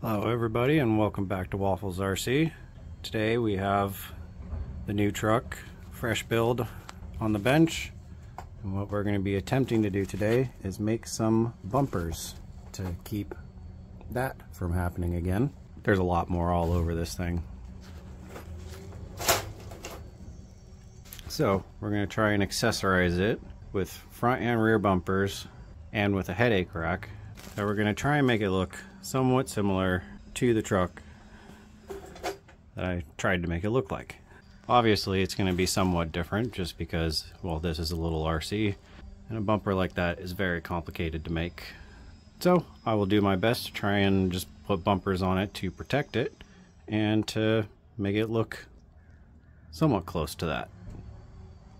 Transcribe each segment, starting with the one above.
Hello everybody and welcome back to Waffles RC. Today we have the new truck, fresh build on the bench. And what we're going to be attempting to do today is make some bumpers to keep that from happening again. There's a lot more all over this thing. So we're going to try and accessorize it with front and rear bumpers and with a headache rack. So we're going to try and make it look somewhat similar to the truck that I tried to make it look like. Obviously it's going to be somewhat different just because, well, this is a little RC and a bumper like that is very complicated to make. So I will do my best to try and just put bumpers on it to protect it and to make it look somewhat close to that,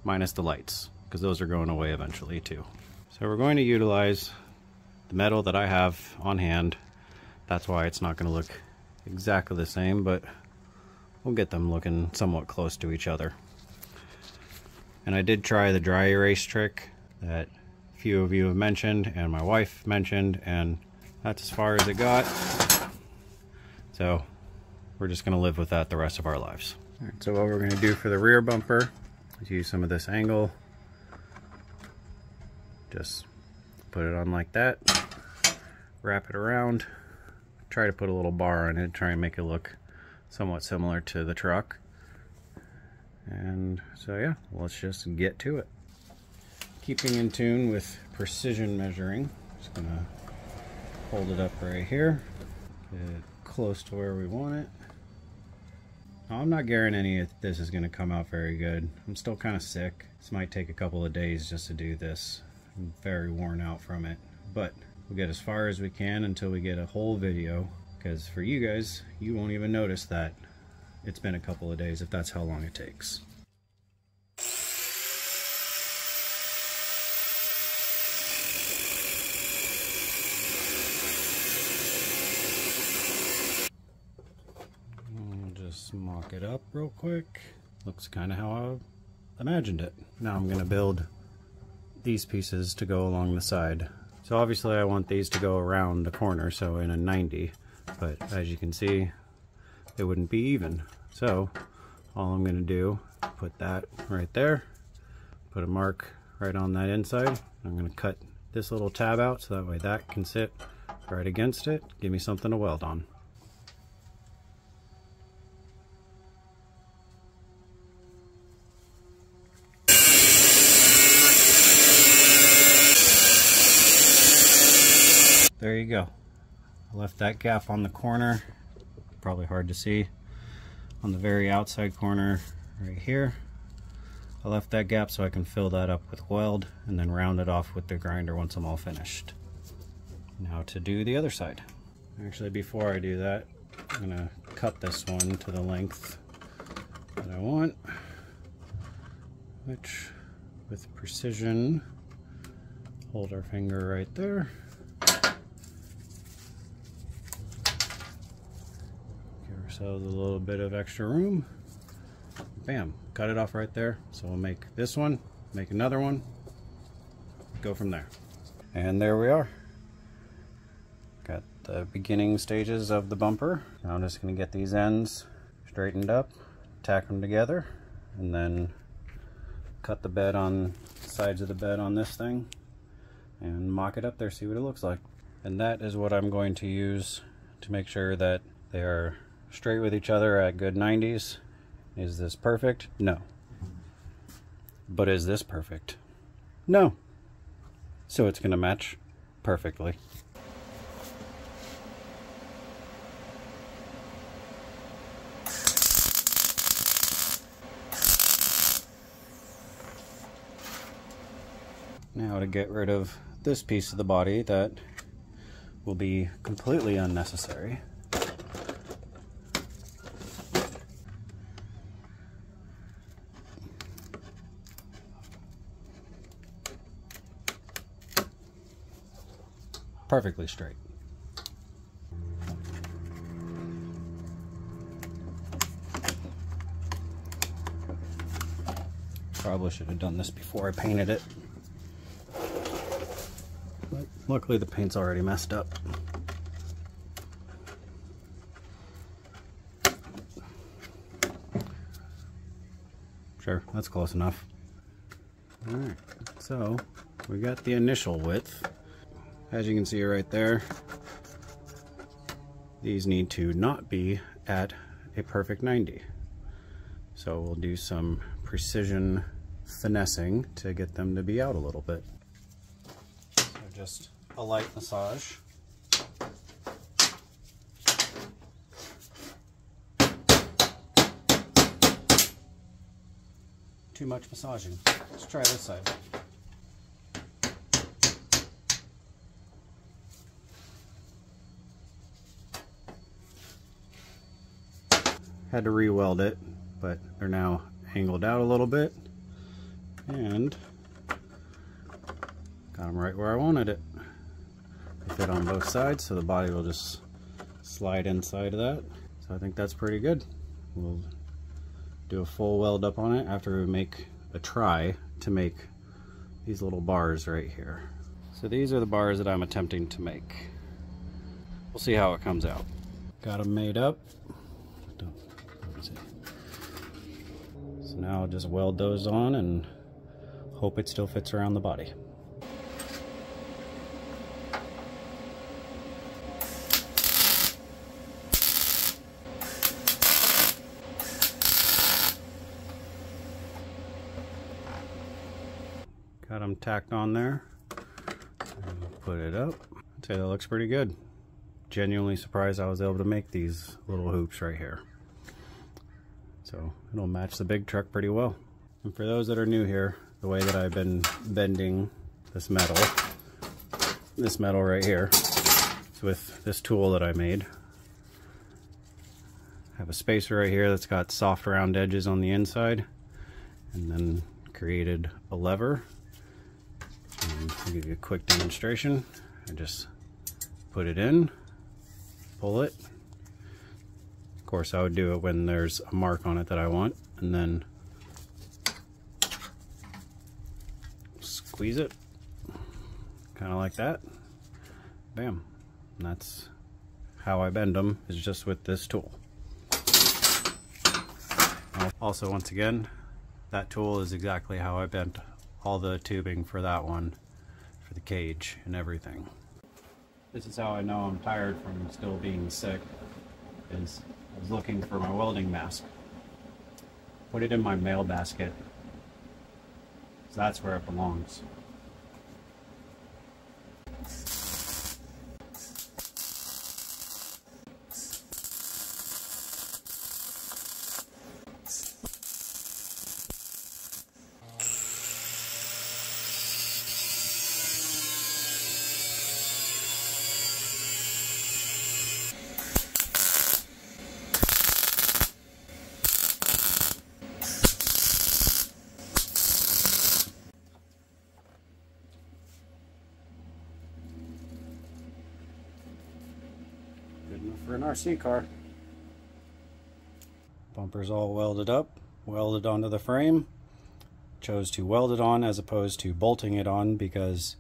minus the lights, because those are going away eventually too. So we're going to utilize the metal that I have on hand. That's why it's not going to look exactly the same, but we'll get them looking somewhat close to each other. And I did try the dry erase trick that a few of you have mentioned and my wife mentioned, and that's as far as it got. So we're just going to live with that the rest of our lives. All right, so what we're going to do for the rear bumper is use some of this angle. Just put it on like that, wrap it around, try to put a little bar on it, try and make it look somewhat similar to the truck. And so yeah, let's just get to it. Keeping in tune with precision measuring, just gonna hold it up right here, get it close to where we want it. Now, I'm not guaranteeing if this is gonna come out very good. I'm still kind of sick. This might take a couple of days just to do this. I'm very worn out from it, but we'll get as far as we can until we get a whole video, because for you guys, you won't even notice that it's been a couple of days if that's how long it takes. I'll just mock it up real quick. Looks kind of how I imagined it. Now I'm going to build these pieces to go along the side. So obviously I want these to go around the corner, so in a 90, but as you can see, they wouldn't be even. So all I'm going to do, put that right there, put a mark right on that inside. I'm going to cut this little tab out so that way that can sit right against it, give me something to weld on. There you go. I left that gap on the corner, probably hard to see, on the very outside corner right here. I left that gap so I can fill that up with weld and then round it off with the grinder once I'm all finished. Now to do the other side. Actually, before I do that, I'm gonna cut this one to the length that I want, which with precision, hold our finger right there. ourselves a little bit of extra room. Bam, cut it off right there. So we'll make this one, make another one, go from there. And there we are. Got the beginning stages of the bumper. Now I'm just going to get these ends straightened up, tack them together, and then cut the bed on sides of the bed on this thing and mock it up there, see what it looks like. And that is what I'm going to use to make sure that they are straight with each other at good 90s. Is this perfect? No. But is this perfect? No. So it's going to match perfectly. Now to get rid of this piece of the body that will be completely unnecessary. Perfectly straight. Probably should have done this before I painted it. But luckily the paint's already messed up. Sure, that's close enough. Alright, so we got the initial width. As you can see right there, these need to not be at a perfect 90. So we'll do some precision finessing to get them to be out a little bit. So just a light massage. Too much massaging. Let's try this side. Had to re-weld it, but they're now angled out a little bit, and got them right where I wanted it. They fit on both sides, so the body will just slide inside of that. So I think that's pretty good. We'll do a full weld up on it after we make a try to make these little bars right here. So these are the bars that I'm attempting to make. We'll see how it comes out. Got them made up. So now I'll just weld those on and hope it still fits around the body. Got them tacked on there. Put it up. I'd say that looks pretty good. Genuinely surprised I was able to make these little hoops right here. So it'll match the big truck pretty well. And for those that are new here, the way that I've been bending this metal right here, is with this tool that I made. I have a spacer right here that's got soft round edges on the inside, and then created a lever. And I'll give you a quick demonstration. I just put it in, pull it. Of course, I would do it when there's a mark on it that I want, and then squeeze it, kind of like that. Bam. And that's how I bend them, is just with this tool. Also, once again, that tool is exactly how I bent all the tubing for that one, for the cage and everything. This is how I know I'm tired from still being sick, is I was looking for my welding mask. Put it in my mail basket. So that's where it belongs. Good enough for an RC car. Bumper's all welded up, welded onto the frame. Chose to weld it on as opposed to bolting it on because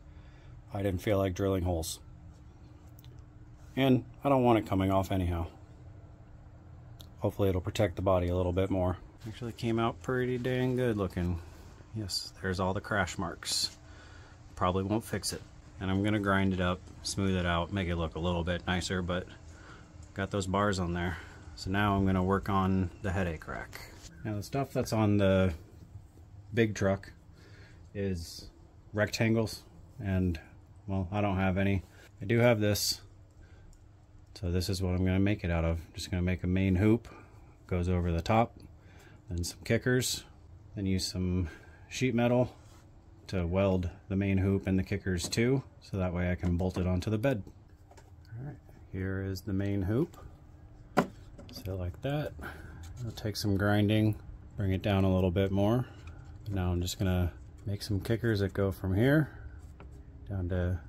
I didn't feel like drilling holes. And I don't want it coming off anyhow. Hopefully it'll protect the body a little bit more. Actually came out pretty dang good looking. Yes, there's all the crash marks. Probably won't fix it. And I'm gonna grind it up, smooth it out, make it look a little bit nicer, but got those bars on there. So now I'm gonna work on the headache rack. Now the stuff that's on the big truck is rectangles, and well, I don't have any. I do have this. So this is what I'm gonna make it out of. Just gonna make a main hoop, goes over the top, then some kickers, then use some sheet metal to weld the main hoop and the kickers too, so that way I can bolt it onto the bed. Alright, here is the main hoop. So like that. I'll take some grinding, bring it down a little bit more. Now I'm just gonna make some kickers that go from here down to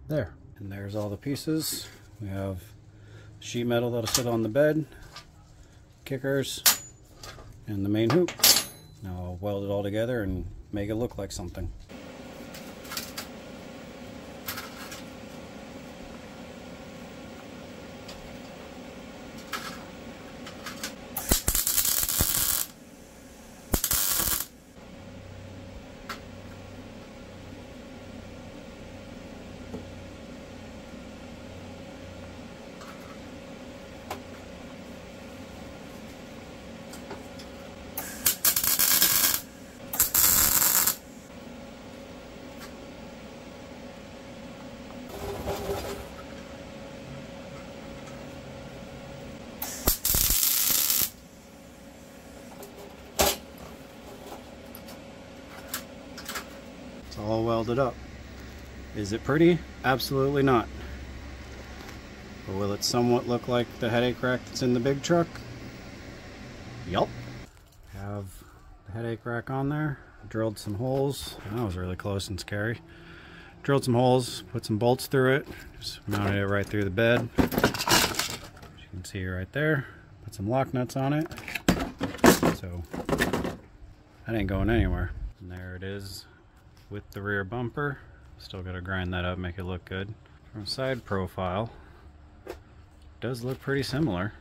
there. And there's all the pieces. We have sheet metal that'll sit on the bed, kickers, and the main hoop. Now I'll weld it all together and make it look like something. It's all welded up. Is it pretty? Absolutely not. But will it somewhat look like the headache rack that's in the big truck? Yup. Have the headache rack on there. Drilled some holes. That was really close and scary. Drilled some holes, put some bolts through it. Just mounted it right through the bed. As you can see right there. Put some lock nuts on it. So that ain't going anywhere. And there it is with the rear bumper. Still got to grind that up, make it look good. From a side profile, it does look pretty similar.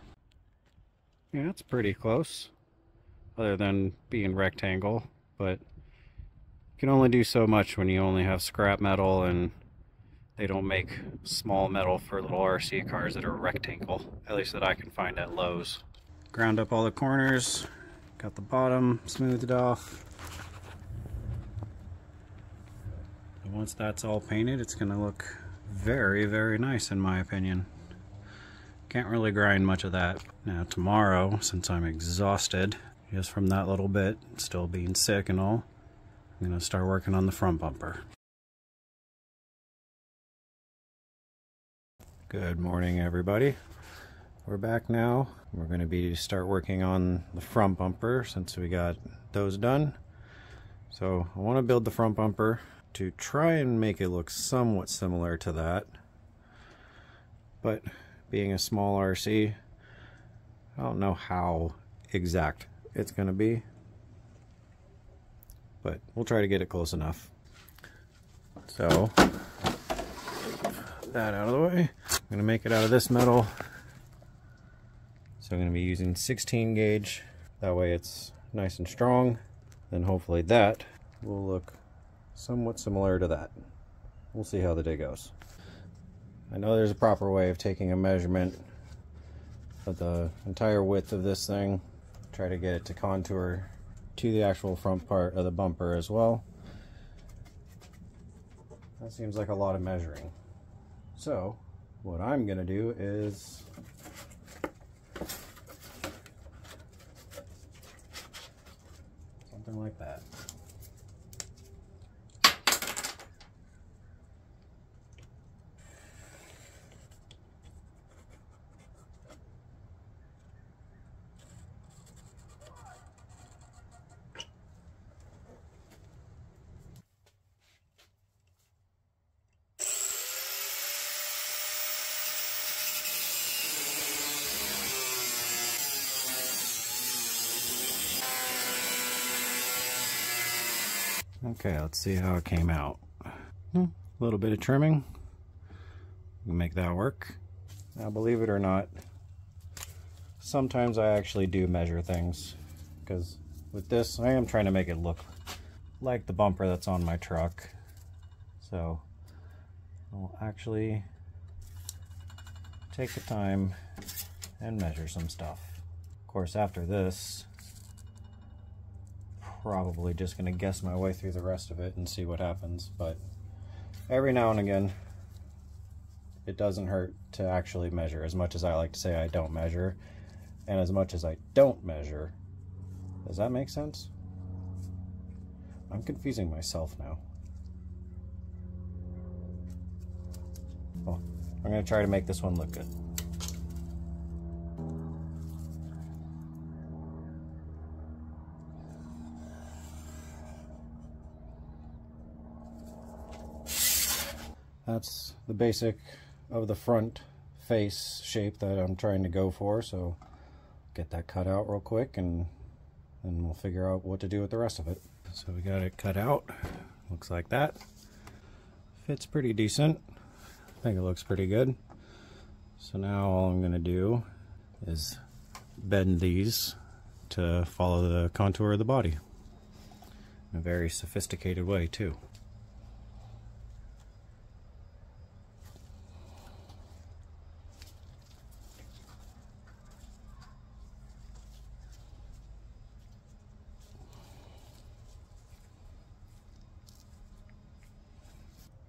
Yeah, it's pretty close, other than being rectangle, but you can only do so much when you only have scrap metal, and they don't make small metal for little RC cars that are rectangle, at least that I can find at Lowe's. Ground up all the corners, got the bottom smoothed off. And once that's all painted, it's going to look very, very nice in my opinion. Can't really grind much of that. Now tomorrow, since I'm exhausted just from that little bit, still being sick and all, I'm going to start working on the front bumper. Good morning, everybody. We're back now. We're going to start working on the front bumper since we got those done. So I want to build the front bumper to try and make it look somewhat similar to that. But being a small RC, I don't know how exact it's going to be. But we'll try to get it close enough. So, that out of the way. I'm going to make it out of this metal. So I'm going to be using 16 gauge. That way it's nice and strong. Then hopefully that will look somewhat similar to that. We'll see how the day goes. I know there's a proper way of taking a measurement of the entire width of this thing. Try to get it to contour to the actual front part of the bumper as well. That seems like a lot of measuring. So what I'm going to do is something like that. Okay, let's see how it came out. A little bit of trimming. We can make that work. Now, believe it or not, sometimes I actually do measure things, because with this, I am trying to make it look like the bumper that's on my truck. So, I'll actually take the time and measure some stuff. Of course, after this, probably just going to guess my way through the rest of it and see what happens, but every now and again it doesn't hurt to actually measure. As much as I like to say I don't measure, and as much as I don't measure. Does that make sense? I'm confusing myself now. Well, I'm going to try to make this one look good. That's the basic of the front face shape that I'm trying to go for, so get that cut out real quick and then we'll figure out what to do with the rest of it. So we got it cut out. Looks like that. Fits pretty decent. I think it looks pretty good. So now all I'm going to do is bend these to follow the contour of the body. In a very sophisticated way too.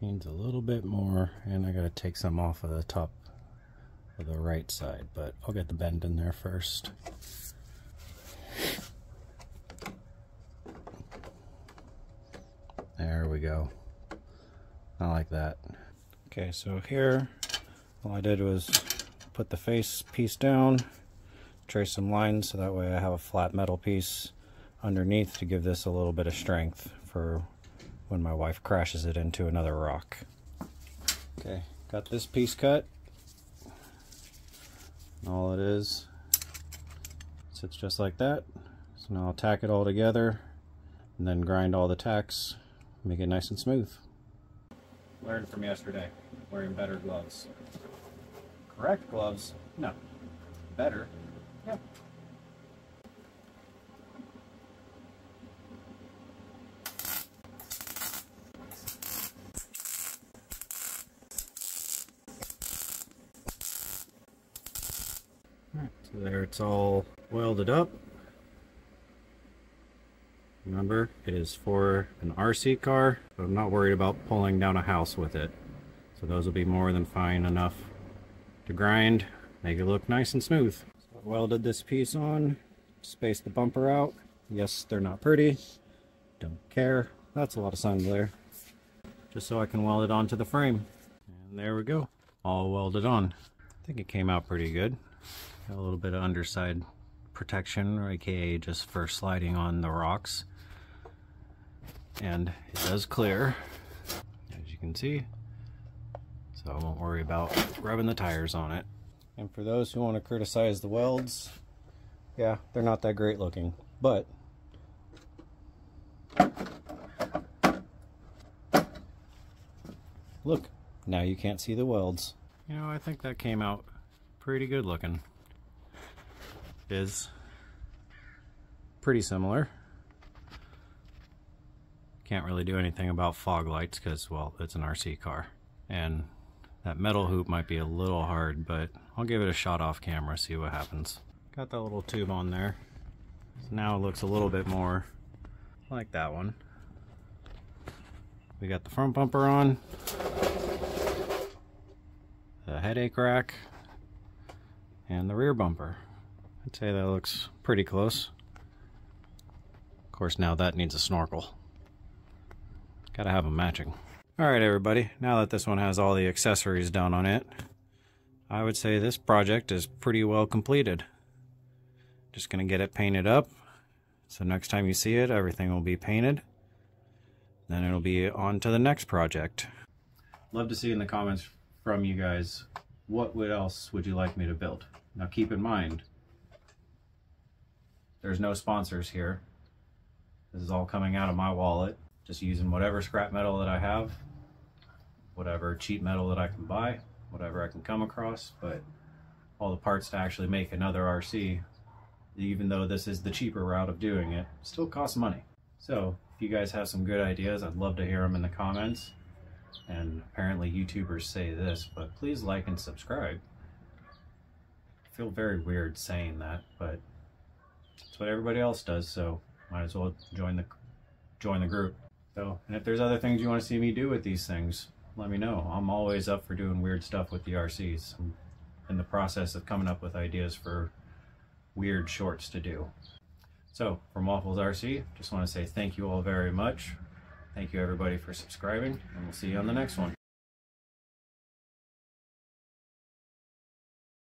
Needs a little bit more, and I gotta take some off of the top of the right side, but I'll get the bend in there first. There we we go. I like that. Okay, so here all I did was put the face piece down, trace some lines so that way I have a flat metal piece underneath to give this a little bit of strength for when my wife crashes it into another rock. Okay, got this piece cut. And all it is, sits just like that. So now I'll tack it all together and then grind all the tacks, make it nice and smooth. Learned from yesterday, wearing better gloves. Correct gloves? No. Better? Yeah. Alright, so there it's all welded up. Remember, it is for an RC car, but I'm not worried about pulling down a house with it. So those will be more than fine enough to grind, make it look nice and smooth. So I welded this piece on, spaced the bumper out. Yes, they're not pretty, don't care. That's a lot of sun glare. Just so I can weld it onto the frame. And there we go, all welded on. I think it came out pretty good. Got a little bit of underside protection, or aka just for sliding on the rocks. And it does clear, as you can see, so I won't worry about rubbing the tires on it. And for those who want to criticize the welds, yeah, they're not that great looking, but look, now you can't see the welds. You know, I think that came out pretty good looking. Is pretty similar. Can't really do anything about fog lights because, well, it's an RC car. And that metal hoop might be a little hard, but I'll give it a shot off camera, see what happens. Got that little tube on there. So now it looks a little bit more like that one. We got the front bumper on, the headache rack, and the rear bumper. I'd say that looks pretty close. Of course, now that needs a snorkel. Gotta have them matching. Alright everybody, now that this one has all the accessories done on it, I would say this project is pretty well completed. Just gonna get it painted up, so next time you see it, everything will be painted. Then it'll be on to the next project. Love to see in the comments from you guys, what else would you like me to build? Now keep in mind, there's no sponsors here. This is all coming out of my wallet. Just using whatever scrap metal that I have, whatever cheap metal that I can buy, whatever I can come across, but all the parts to actually make another RC, even though this is the cheaper route of doing it, still costs money. So if you guys have some good ideas, I'd love to hear them in the comments. And apparently YouTubers say this, but please like and subscribe. I feel very weird saying that, but it's what everybody else does, so might as well join the group. So, and if there's other things you want to see me do with these things, let me know. I'm always up for doing weird stuff with the RCs. I'm in the process of coming up with ideas for weird shorts to do. So, from Waffles RC, just want to say thank you all very much. Thank you everybody for subscribing, and we'll see you on the next one.